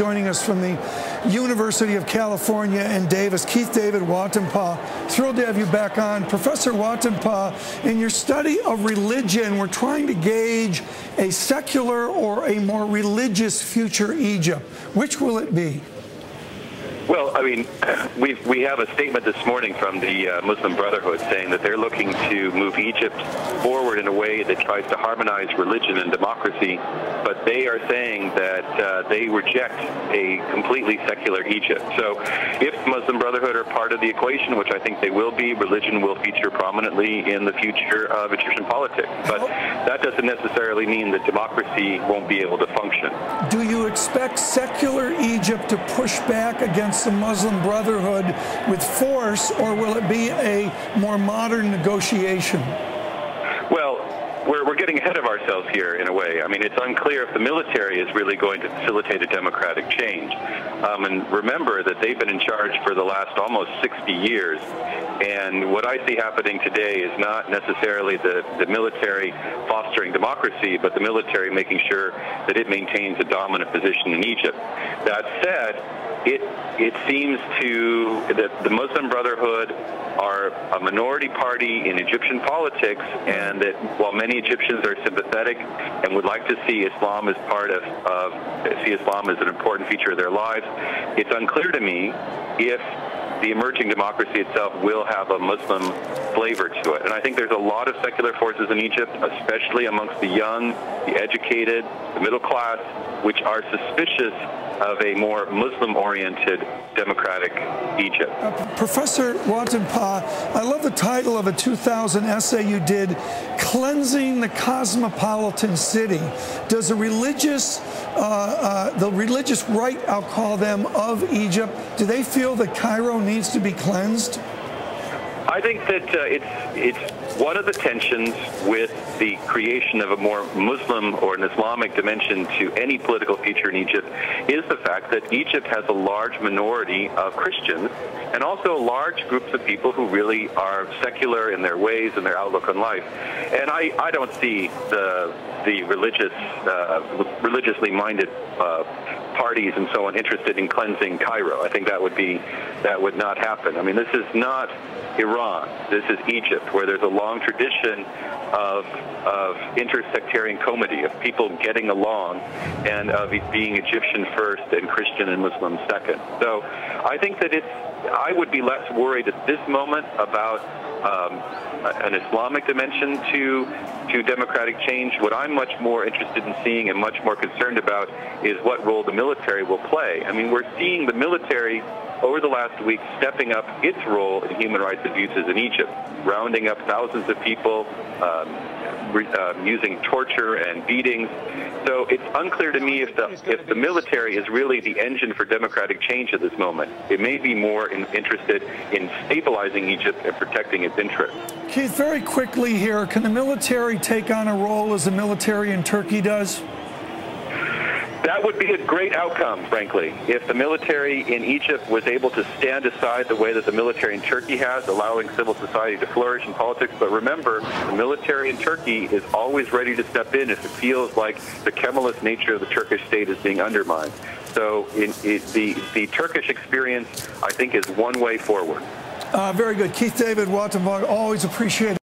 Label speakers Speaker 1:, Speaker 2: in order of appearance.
Speaker 1: Joining us from the University of California in Davis, Keith David Watenpaugh. Thrilled to have you back on. Professor Watenpaugh, in your study of religion, we're trying to gauge a secular or a more religious future Egypt. Which will it be?
Speaker 2: Well, I mean, we have a statement this morning from the Muslim Brotherhood saying that they're looking to move Egypt forward in a way that tries to harmonize religion and democracy, but they are saying that they reject a completely secular Egypt. So if Muslim Brotherhood are part of the equation, which I think they will be, religion will feature prominently in the future of Egyptian politics. But that doesn't necessarily mean that democracy won't be able to function.
Speaker 1: Do you expect secular Egypt to push back against the Muslim Brotherhood with force, or will it be a more modern negotiation?
Speaker 2: Well, we're getting ahead of ourselves here in a way. I mean, it's unclear if the military is really going to facilitate a democratic change. And remember that they've been in charge for the last almost 60 years. And what I see happening today is not necessarily the military fostering democracy, but the military making sure that it maintains a dominant position in Egypt. That said, it seems that the Muslim Brotherhood are a minority party in Egyptian politics, and that while many Egyptians are sympathetic and would like to see Islam as see Islam as an important feature of their lives, it's unclear to me if the emerging democracy itself will have a Muslim flavor to it. And I think there's a lot of secular forces in Egypt, especially amongst the young, the educated, the middle class, which are suspicious of a more Muslim-oriented democratic Egypt.
Speaker 1: Professor Watenpaugh, I love the title of a 2000 essay you did, Cleansing the Cosmopolitan City. Does the religious right, I'll call them, of Egypt, do they feel that Cairo needs to be cleansed?
Speaker 2: I think that it's one of the tensions with the creation of a more Muslim or an Islamic dimension to any political feature in Egypt is the fact that Egypt has a large minority of Christians and also large groups of people who really are secular in their ways and their outlook on life. And I don't see the religiously minded parties and so on interested in cleansing Cairo. I think that would not happen. I mean, this is not Iran. This is Egypt, where there's a long tradition of intersectarian comity, of people getting along, and of being Egyptian first and Christian and Muslim second. So I think that I would be less worried at this moment about an Islamic dimension to democratic change. What I'm much more interested in seeing and much more concerned about is what role the military will play. I mean, we're seeing the military over the last week stepping up its role in human rights abuses in Egypt, rounding up thousands of people, using torture and beatings. So it's unclear to me if the military is really the engine for democratic change at this moment. It may be more interested in stabilizing Egypt and protecting its interests.
Speaker 1: Keith, very quickly here, can the military take on a role as the military in Turkey does?
Speaker 2: That would be a great outcome, frankly, if the military in Egypt was able to stand aside the way that the military in Turkey has, allowing civil society to flourish in politics. But remember, the military in Turkey is always ready to step in if it feels like the Kemalist nature of the Turkish state is being undermined. So the Turkish experience, I think, is one way forward.
Speaker 1: Very good. Keith David Watenpaugh, always appreciate it.